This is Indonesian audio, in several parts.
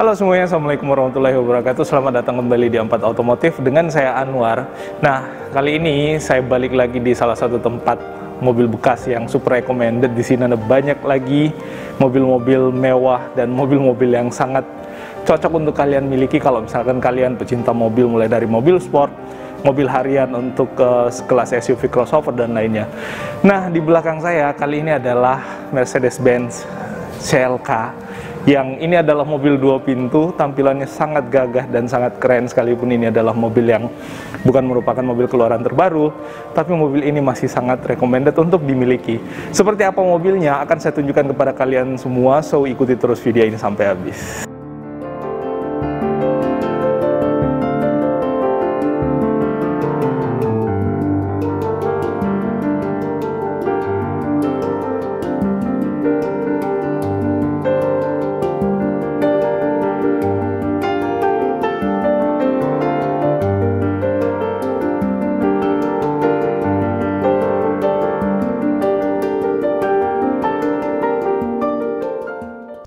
Halo semuanya, Assalamualaikum warahmatullahi wabarakatuh. Selamat datang kembali di Ampat Otomotif dengan saya Anwar. Nah, kali ini saya balik lagi di salah satu tempat mobil bekas yang super recommended. Di sini ada banyak lagi mobil-mobil mewah dan mobil-mobil yang sangat cocok untuk kalian miliki kalau misalkan kalian pecinta mobil, mulai dari mobil sport, mobil harian untuk kelas SUV crossover dan lainnya. Nah, di belakang saya kali ini adalah Mercedes-Benz CLK, yang ini adalah mobil dua pintu, tampilannya sangat gagah dan sangat keren. Sekalipun ini adalah mobil yang bukan merupakan mobil keluaran terbaru, tapi mobil ini masih sangat recommended untuk dimiliki. Seperti apa mobilnya akan saya tunjukkan kepada kalian semua, so ikuti terus video ini sampai habis.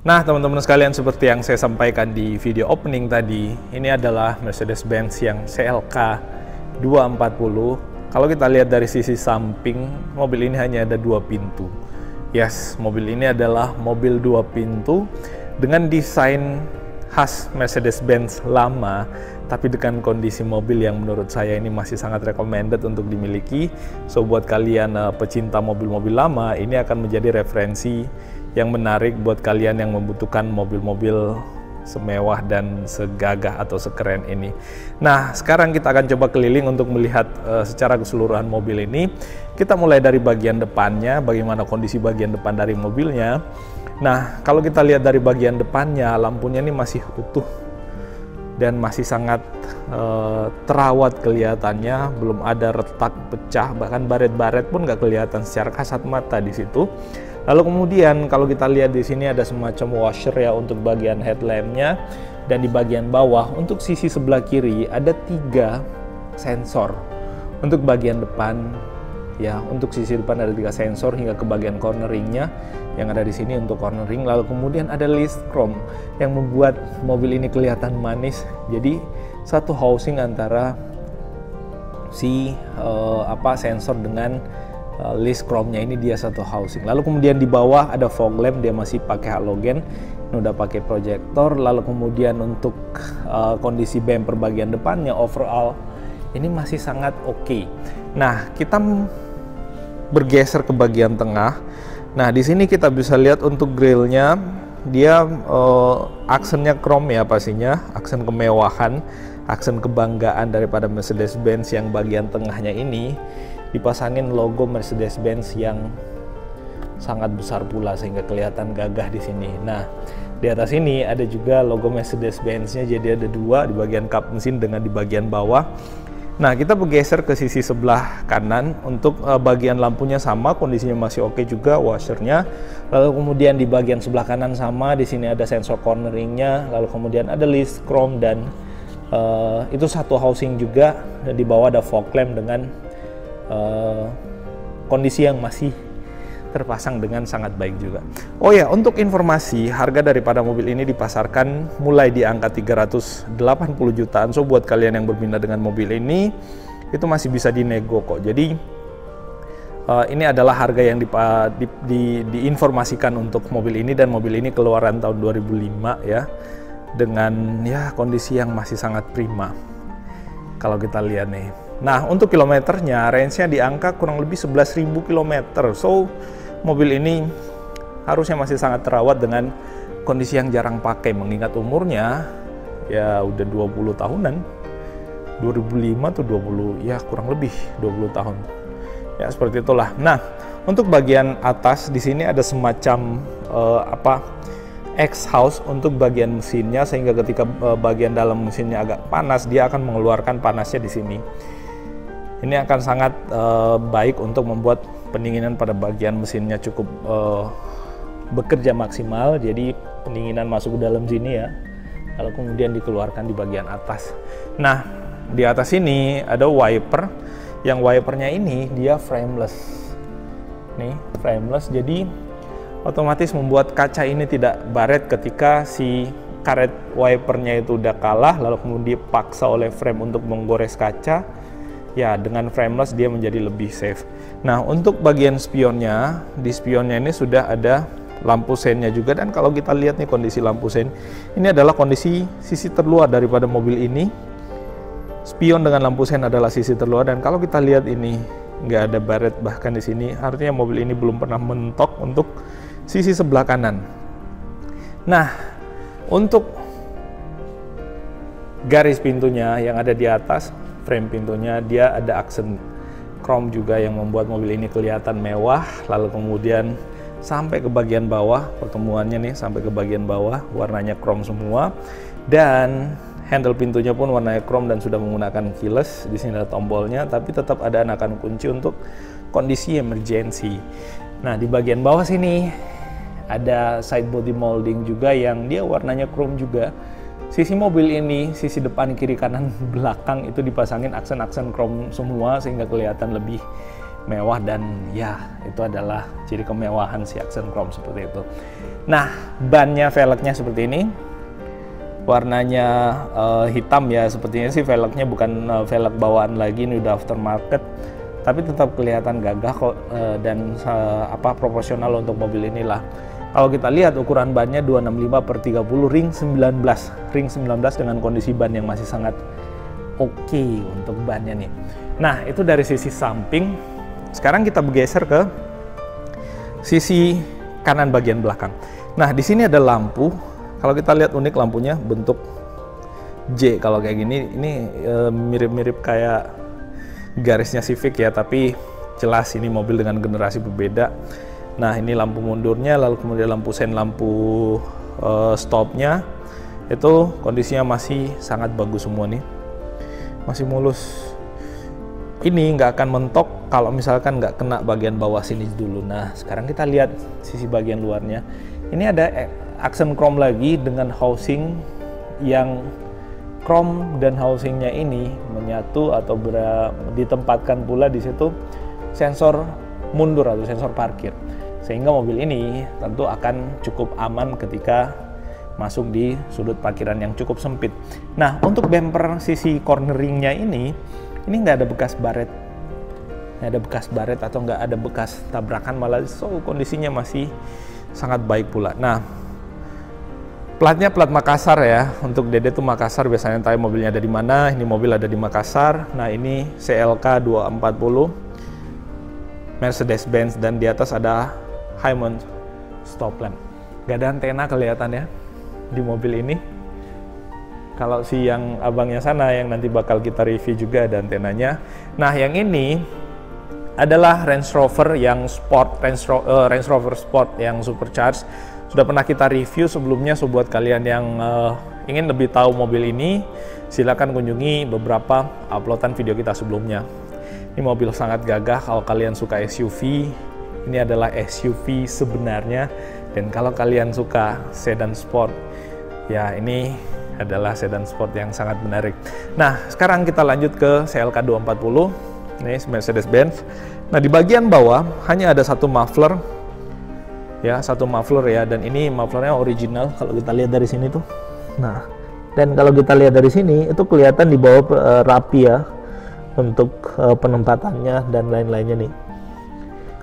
Nah, teman-teman sekalian, seperti yang saya sampaikan di video opening tadi, ini adalah Mercedes-Benz yang CLK 240. Kalau kita lihat dari sisi samping, mobil ini hanya ada dua pintu. Yes, mobil ini adalah mobil dua pintu dengan desain khas Mercedes-Benz lama, tapi dengan kondisi mobil yang menurut saya ini masih sangat recommended untuk dimiliki. So, buat kalian pecinta mobil-mobil lama, ini akan menjadi referensi yang menarik buat kalian yang membutuhkan mobil-mobil semewah dan segagah atau sekeren ini. Nah, sekarang kita akan coba keliling untuk melihat secara keseluruhan mobil ini. Kita mulai dari bagian depannya, bagaimana kondisi bagian depan dari mobilnya. Nah, kalau kita lihat dari bagian depannya, lampunya ini masih utuh dan masih sangat terawat kelihatannya, belum ada retak pecah, bahkan baret-baret pun nggak kelihatan secara kasat mata di situ. Lalu kemudian kalau kita lihat di sini ada semacam washer ya untuk bagian headlampnya, dan di bagian bawah untuk sisi sebelah kiri ada 3 sensor. Untuk bagian depan ya, untuk sisi depan ada 3 sensor hingga ke bagian corneringnya yang ada di sini untuk cornering. Lalu kemudian ada list chrome yang membuat mobil ini kelihatan manis. Jadi satu housing antara si sensor dengan list chrome-nya ini, dia satu housing. Lalu kemudian di bawah ada fog lamp, dia masih pakai halogen, ini udah pakai proyektor. Lalu kemudian untuk kondisi bumper bagian depannya overall ini masih sangat oke. Nah, kita bergeser ke bagian tengah. Nah, di sini kita bisa lihat untuk grillnya, dia aksennya chrome ya pastinya, aksen kemewahan, aksen kebanggaan daripada Mercedes-Benz yang bagian tengahnya ini dipasangin logo Mercedes-Benz yang sangat besar pula sehingga kelihatan gagah di sini. Nah, di atas ini ada juga logo Mercedes-Benz-nya, jadi ada 2 di bagian kap mesin dengan di bagian bawah. Nah, kita bergeser ke sisi sebelah kanan. Untuk bagian lampunya sama, kondisinya masih oke juga, washernya. Lalu kemudian di bagian sebelah kanan sama, di sini ada sensor corneringnya. Lalu kemudian ada list chrome dan itu satu housing juga. Dan di bawah ada fog lamp dengan kondisi yang masih terpasang dengan sangat baik juga. Oh ya, untuk informasi, harga daripada mobil ini dipasarkan mulai di angka 380 jutaan. So, buat kalian yang berminat dengan mobil ini, itu masih bisa dinego kok. Jadi, ini adalah harga yang diinformasikan untuk mobil ini, dan mobil ini keluaran tahun 2005 ya, dengan ya kondisi yang masih sangat prima. Kalau kita lihat nih. Nah, untuk kilometernya, range-nya di angka kurang lebih 11.000 km. So, mobil ini harusnya masih sangat terawat dengan kondisi yang jarang pakai, mengingat umurnya ya udah 20 tahunan. 2005 tuh 20, ya kurang lebih 20 tahun. Ya, seperti itulah. Nah, untuk bagian atas di sini ada semacam exhaust untuk bagian mesinnya, sehingga ketika bagian dalam mesinnya agak panas, dia akan mengeluarkan panasnya di sini. Ini akan sangat baik untuk membuat pendinginan pada bagian mesinnya cukup bekerja maksimal. Jadi pendinginan masuk ke dalam sini ya, lalu kemudian dikeluarkan di bagian atas. Nah, di atas ini ada wiper, yang wipernya ini dia frameless. Nih, frameless, jadi otomatis membuat kaca ini tidak baret ketika si karet wipernya itu udah kalah, lalu kemudian dipaksa oleh frame untuk menggores kaca, ya dengan frameless dia menjadi lebih safe. Nah, untuk bagian spionnya, di spionnya ini sudah ada lampu seinnya juga, dan kalau kita lihat nih kondisi lampu sein, ini adalah kondisi sisi terluar daripada mobil ini. Spion dengan lampu sein adalah sisi terluar, dan kalau kita lihat ini nggak ada baret bahkan di sini, artinya mobil ini belum pernah mentok untuk sisi sebelah kanan. Nah, untuk garis pintunya yang ada di atas frame pintunya, dia ada aksen chrome juga yang membuat mobil ini kelihatan mewah. Lalu kemudian sampai ke bagian bawah, pertemuannya nih sampai ke bagian bawah warnanya chrome semua, dan handle pintunya pun warnanya chrome dan sudah menggunakan keyless. Di sini ada tombolnya, tapi tetap ada anakan kunci untuk kondisi emergency. Nah, di bagian bawah sini ada side body molding juga yang dia warnanya chrome juga. Sisi mobil ini, sisi depan, kiri, kanan, belakang itu dipasangin aksen-aksen chrome semua sehingga kelihatan lebih mewah, dan ya itu adalah ciri kemewahan si aksen chrome seperti itu. Nah, bannya velgnya seperti ini. Warnanya hitam ya, sepertinya sih velgnya bukan velg bawaan lagi, ini udah aftermarket, tapi tetap kelihatan gagah kok, dan proporsional untuk mobil inilah. Kalau kita lihat ukuran bannya 265/30 ring 19 dengan kondisi ban yang masih sangat oke untuk bannya nih. Nah, itu dari sisi samping. Sekarang kita bergeser ke sisi kanan bagian belakang. Nah, di sini ada lampu. Kalau kita lihat unik lampunya bentuk J kalau kayak gini. Ini mirip-mirip kayak garisnya Civic ya, tapi jelas ini mobil dengan generasi berbeda. Nah, ini lampu mundurnya, lalu kemudian lampu sein, lampu stopnya itu kondisinya masih sangat bagus semua nih, masih mulus. Ini nggak akan mentok kalau misalkan nggak kena bagian bawah sini dulu. Nah, sekarang kita lihat sisi bagian luarnya. Ini ada aksen chrome lagi dengan housing yang chrome, dan housingnya ini menyatu atau ditempatkan pula di situ sensor mundur atau sensor parkir, sehingga mobil ini tentu akan cukup aman ketika masuk di sudut parkiran yang cukup sempit. Nah, untuk bumper sisi corneringnya ini nggak ada bekas baret, atau nggak ada bekas tabrakan, malah kondisinya masih sangat baik pula. Nah, platnya plat Makassar ya, untuk Dede tuh Makassar, biasanya tanya mobilnya ada di mana. Ini mobil ada di Makassar. Nah, ini CLK 240 Mercedes-Benz, dan di atas ada high mount stop lamp. Gak ada antena kelihatannya di mobil ini. Kalau si yang abangnya sana yang nanti bakal kita review juga ada antenanya. Nah, yang ini adalah Range Rover yang sport, Range Rover Sport yang supercharged. Sudah pernah kita review sebelumnya, so buat kalian yang ingin lebih tahu mobil ini, silakan kunjungi beberapa uploadan video kita sebelumnya. Ini mobil sangat gagah. Kalau kalian suka SUV, ini adalah SUV sebenarnya, dan kalau kalian suka sedan sport, ya ini adalah sedan sport yang sangat menarik. Nah, sekarang kita lanjut ke CLK 240. Ini Mercedes-Benz. Nah, di bagian bawah hanya ada satu muffler ya, dan ini mufflernya original kalau kita lihat dari sini tuh. Nah, dan kalau kita lihat dari sini itu kelihatan di bawah rapi ya untuk penempatannya dan lain-lainnya nih.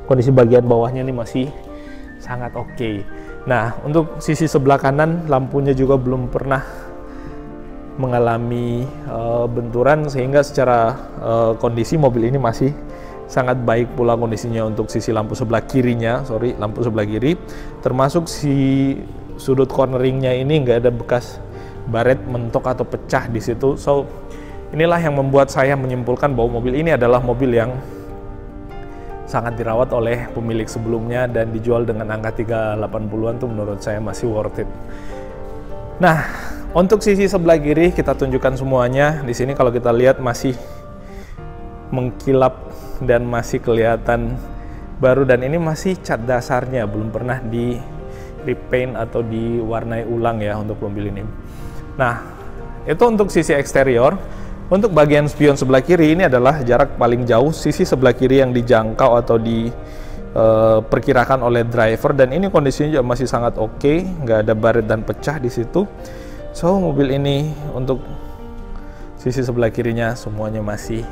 Kondisi bagian bawahnya nih masih sangat oke. Nah, untuk sisi sebelah kanan lampunya juga belum pernah mengalami benturan, sehingga secara kondisi mobil ini masih sangat baik pula kondisinya. Untuk sisi lampu sebelah kirinya, lampu sebelah kiri, termasuk si sudut corneringnya ini nggak ada bekas baret mentok atau pecah di situ. So, inilah yang membuat saya menyimpulkan bahwa mobil ini adalah mobil yang sangat dirawat oleh pemilik sebelumnya, dan dijual dengan angka 380-an tuh menurut saya masih worth it. Nah, untuk sisi sebelah kiri kita tunjukkan semuanya. Di sini kalau kita lihat masih mengkilap dan masih kelihatan baru, dan ini masih cat dasarnya, belum pernah di repaint atau diwarnai ulang ya untuk mobil ini. Nah, itu untuk sisi eksterior. Untuk bagian spion sebelah kiri, ini adalah jarak paling jauh sisi sebelah kiri yang dijangkau atau diperkirakan oleh driver, dan ini kondisinya juga masih sangat oke, nggak ada baret dan pecah di situ. So mobil ini untuk sisi sebelah kirinya semuanya masih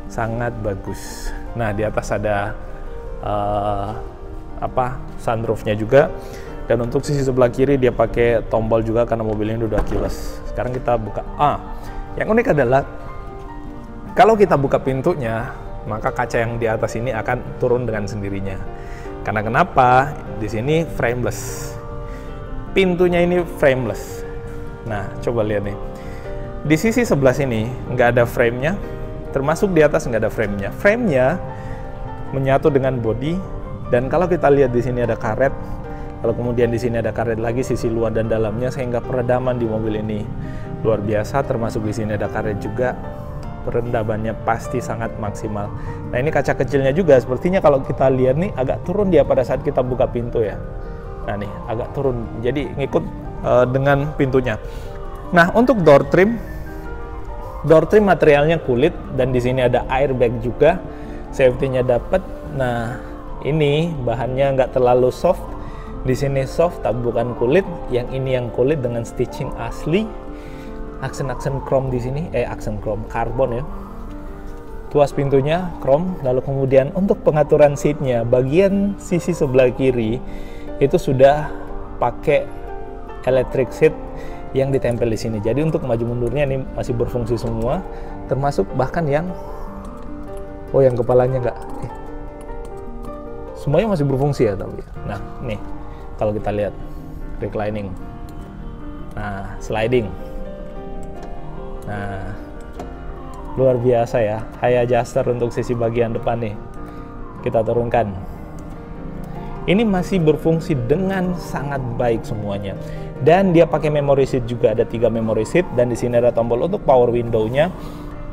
sangat bagus. Nah di atas ada sunroofnya juga, dan untuk sisi sebelah kiri dia pakai tombol juga karena mobil ini udah keyless. Sekarang kita buka. Yang unik adalah kalau kita buka pintunya, maka kaca yang di atas ini akan turun dengan sendirinya. Karena kenapa? Di sini frameless. Pintunya ini frameless. Nah, coba lihat nih. Di sisi sebelah sini nggak ada frame-nya, termasuk di atas nggak ada frame-nya. Frame-nya menyatu dengan body, dan kalau kita lihat di sini ada karet, lalu kemudian di sini ada karet lagi sisi luar dan dalamnya, sehingga peredaman di mobil ini luar biasa. Termasuk di sini ada karet juga. Perendamannya pasti sangat maksimal. Nah ini kaca kecilnya juga, sepertinya kalau kita lihat nih agak turun dia pada saat kita buka pintu ya. Nah nih agak turun, jadi ngikut dengan pintunya. Nah untuk door trim materialnya kulit, dan di sini ada airbag juga, safety-nya dapat. Nah ini bahannya nggak terlalu soft, di sini soft tapi bukan kulit, yang ini yang kulit dengan stitching asli. Aksen-aksen chrome di sini, aksen chrome karbon ya. Tuas pintunya chrome, lalu kemudian untuk pengaturan seatnya, bagian sisi sebelah kiri itu sudah pakai electric seat yang ditempel di sini. Jadi untuk maju mundurnya ini masih berfungsi semua, termasuk bahkan yang yang kepalanya enggak. Semuanya masih berfungsi ya tapi. Nah, nih kalau kita lihat reclining. Nah, sliding. Nah, luar biasa ya. High adjuster untuk sisi bagian depan nih. Kita turunkan. Ini masih berfungsi dengan sangat baik semuanya. Dan dia pakai memory seat juga, ada 3 memory seat, dan di sini ada tombol untuk power window-nya.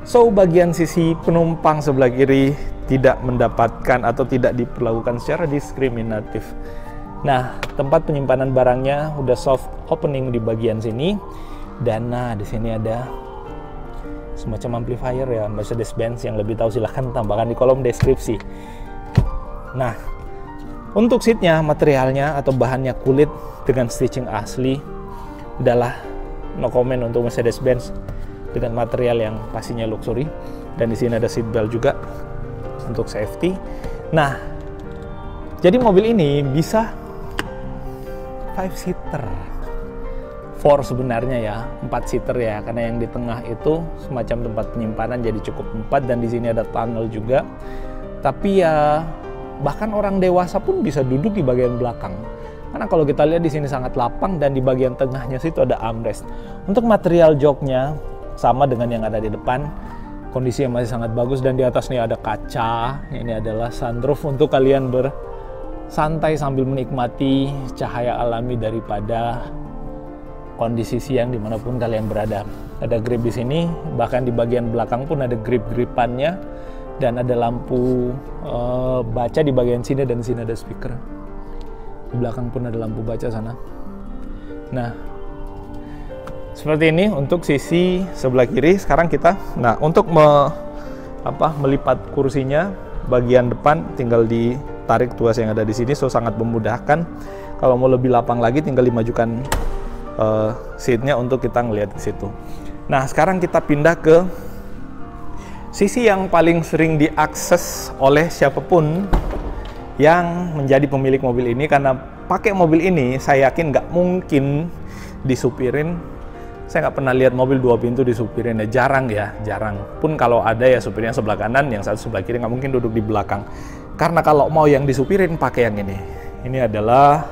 So bagian sisi penumpang sebelah kiri tidak mendapatkan atau tidak diperlakukan secara diskriminatif. Nah, tempat penyimpanan barangnya udah soft opening di bagian sini. Dan nah, di sini ada semacam amplifier ya, Mercedes-Benz. Yang lebih tahu silahkan tambahkan di kolom deskripsi. Nah, untuk seatnya, materialnya atau bahannya kulit dengan stitching asli. Udahlah, no comment untuk Mercedes-Benz dengan material yang pastinya luxury. Dan di sini ada seat belt juga untuk safety. Nah, jadi mobil ini bisa 5-seater. 4 sebenarnya ya, 4-seater ya, karena yang di tengah itu semacam tempat penyimpanan, jadi cukup 4, dan di sini ada tunnel juga. Tapi ya bahkan orang dewasa pun bisa duduk di bagian belakang. Karena kalau kita lihat di sini sangat lapang, dan di bagian tengahnya situ ada armrest. Untuk material joknya sama dengan yang ada di depan, kondisinya masih sangat bagus, dan di atas nih ada kaca. Ini adalah sunroof untuk kalian bersantai sambil menikmati cahaya alami daripada kondisi siang dimanapun kalian berada. Ada grip di sini, bahkan di bagian belakang pun ada grip-gripannya, dan ada lampu baca di bagian sini, dan di sini ada speaker. Di belakang pun ada lampu baca sana. Nah, seperti ini untuk sisi sebelah kiri. Sekarang kita, nah untuk melipat kursinya, bagian depan tinggal ditarik tuas yang ada di sini, so sangat memudahkan. Kalau mau lebih lapang lagi, tinggal dimajukan seatnya untuk kita ngelihat di situ. Nah, sekarang kita pindah ke sisi yang paling sering diakses oleh siapapun yang menjadi pemilik mobil ini, karena pakai mobil ini saya yakin nggak mungkin disupirin. Saya nggak pernah lihat mobil 2 pintu disupirin ya, jarang. Pun kalau ada ya supirnya sebelah kanan, yang satu sebelah kiri, nggak mungkin duduk di belakang. Karena kalau mau yang disupirin pakai yang ini. Ini adalah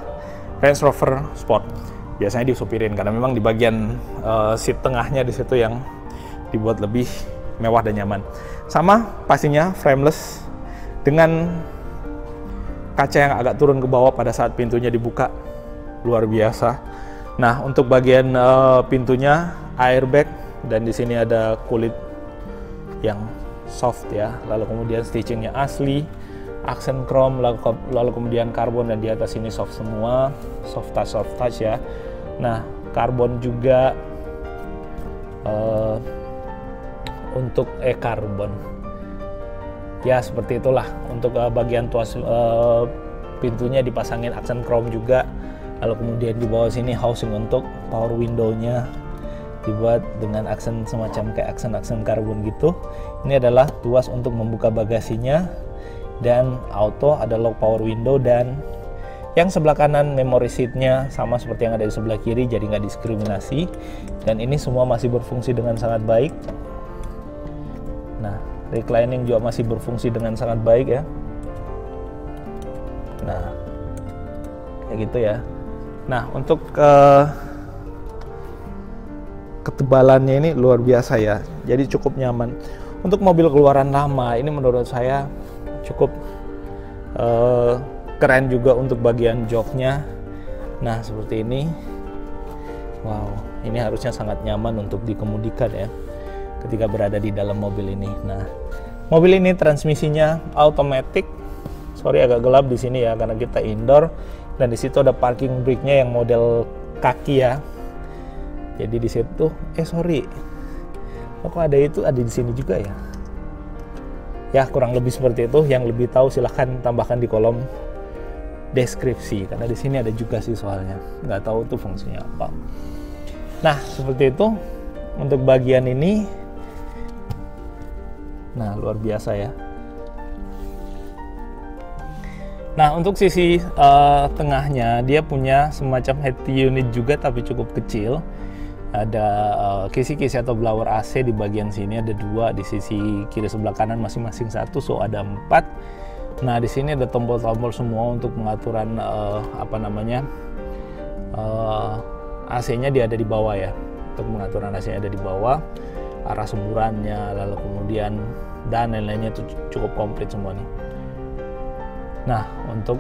Range Rover Sport. Biasanya disupirin karena memang di bagian seat tengahnya di situ yang dibuat lebih mewah dan nyaman. Sama pastinya frameless dengan kaca yang agak turun ke bawah pada saat pintunya dibuka, luar biasa. Nah, untuk bagian pintunya airbag, dan di sini ada kulit yang soft ya, lalu kemudian stitchingnya asli, aksen chrome, lalu kemudian karbon, dan di atas ini soft semua, soft touch ya. Nah, karbon juga untuk karbon ya, seperti itulah. Untuk bagian tuas pintunya dipasangin aksen chrome juga, Lalu kemudian di bawah sini housing untuk power window-nya dibuat dengan aksen semacam kayak aksen-aksen karbon gitu. Ini adalah tuas untuk membuka bagasinya, dan auto ada lock power window, dan yang sebelah kanan memory seat-nya sama seperti yang ada di sebelah kiri, jadi nggak diskriminasi, dan ini semua masih berfungsi dengan sangat baik. Nah, reclining juga masih berfungsi dengan sangat baik ya. Nah, kayak gitu ya. Nah, untuk ketebalannya ini luar biasa ya, jadi cukup nyaman. Untuk mobil keluaran lama ini menurut saya cukup keren juga untuk bagian joknya. Nah, seperti ini. Wow, ini harusnya sangat nyaman untuk dikemudikan ya ketika berada di dalam mobil ini. Nah, mobil ini transmisinya automatic. Sorry agak gelap di sini ya karena kita indoor, dan di situ ada parking brake-nya yang model kaki ya. Jadi di situ kok ada itu, ada di sini juga ya. Ya, kurang lebih seperti itu. Yang lebih tahu silahkan tambahkan di kolom deskripsi, karena di sini ada juga sih soalnya. Nggak tahu tuh fungsinya apa. Nah, seperti itu untuk bagian ini. Nah, luar biasa ya. Nah, untuk sisi tengahnya dia punya semacam head unit juga, tapi cukup kecil. Ada kisi-kisi atau blower AC di bagian sini, ada 2 di sisi kiri sebelah kanan masing-masing 1, so ada 4. Nah, di sini ada tombol-tombol semua untuk pengaturan AC-nya dia ada di bawah ya. Untuk pengaturan AC-nya ada di bawah, arah semburannya, lalu kemudian dan lain-lainnya itu cukup komplit semua nih. Nah, untuk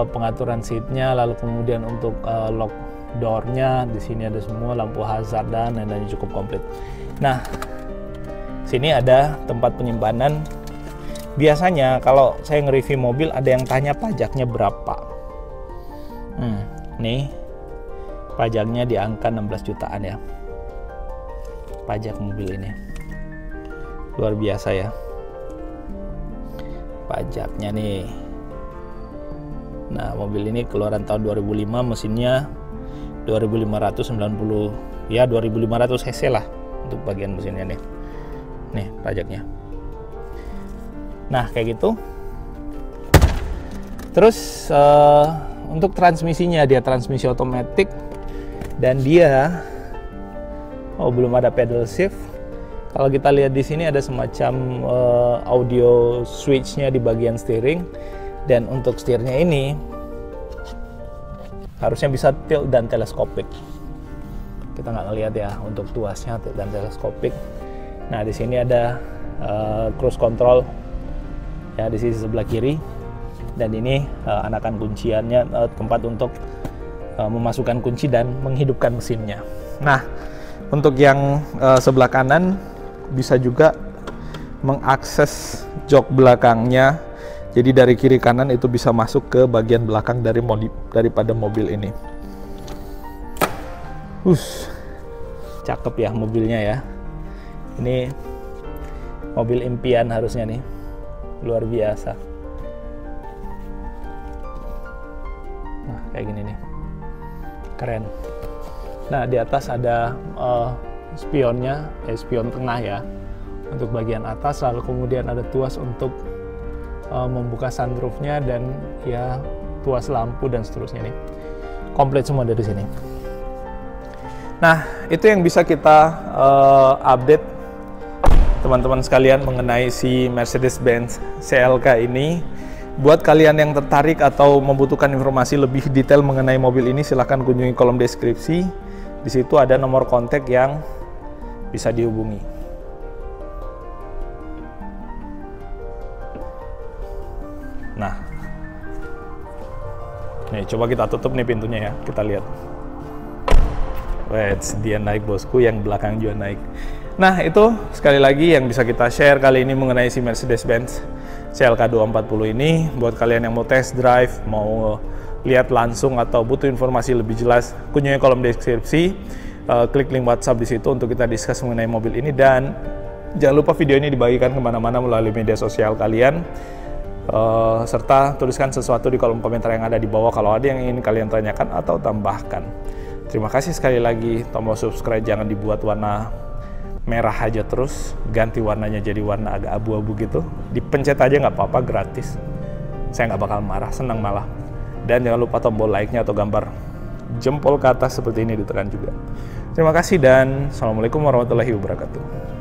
pengaturan seatnya, lalu kemudian untuk lock door-nya di sini ada semua, lampu hazard dan lain-lainnya cukup komplit. Nah, sini ada tempat penyimpanan. Biasanya kalau saya nge-review mobil ada yang tanya pajaknya berapa. Nih pajaknya di angka 16 jutaan ya. Pajak mobil ini luar biasa ya. Pajaknya nih. Nah, mobil ini keluaran tahun 2005, mesinnya 2590 ya, 2500 cc lah untuk bagian mesinnya nih. Nih pajaknya. Nah, kayak gitu. Terus untuk transmisinya, dia transmisi otomatis, dan dia belum ada pedal shift. Kalau kita lihat di sini ada semacam audio switch-nya di bagian steering, dan untuk setirnya ini harusnya bisa tilt dan teleskopik. Kita nggak ngelihat ya untuk tuasnya tilt dan teleskopik. Nah, di sini ada cruise control ya di sisi sebelah kiri, dan ini anakan kunciannya, tempat untuk memasukkan kunci dan menghidupkan mesinnya. Nah, untuk yang sebelah kanan bisa juga mengakses jok belakangnya. Jadi dari kiri kanan itu bisa masuk ke bagian belakang daripada mobil ini. Cakep ya mobilnya ya. Ini mobil impian harusnya nih. Luar biasa. Nah, kayak gini nih. Keren. Nah, di atas ada spionnya, spion tengah ya. Untuk bagian atas, lalu kemudian ada tuas untuk membuka sunroofnya, dan ya tuas lampu dan seterusnya nih, komplit semua dari sini. Nah, itu yang bisa kita update teman-teman sekalian mengenai si Mercedes-Benz CLK ini. Buat kalian yang tertarik atau membutuhkan informasi lebih detail mengenai mobil ini, silahkan kunjungi kolom deskripsi. Di situ ada nomor kontak yang bisa dihubungi. Nah, nih coba kita tutup nih pintunya ya, kita lihat. Wait, dia naik bosku, yang belakang juga naik. Nah, itu sekali lagi yang bisa kita share kali ini mengenai si Mercedes-Benz CLK 240 ini. Buat kalian yang mau test drive, mau lihat langsung atau butuh informasi lebih jelas, kunjungi kolom deskripsi, klik link WhatsApp di situ untuk kita discuss mengenai mobil ini. Dan jangan lupa video ini dibagikan kemana-mana melalui media sosial kalian. serta tuliskan sesuatu di kolom komentar yang ada di bawah kalau ada yang ingin kalian tanyakan atau tambahkan. Terima kasih sekali lagi. Tombol subscribe jangan dibuat warna merah aja terus, ganti warnanya jadi warna agak abu-abu gitu. Dipencet aja nggak apa-apa, gratis. Saya nggak bakal marah, senang malah. Dan jangan lupa tombol like-nya atau gambar jempol ke atas seperti ini ditekan juga. Terima kasih dan Assalamualaikum warahmatullahi wabarakatuh.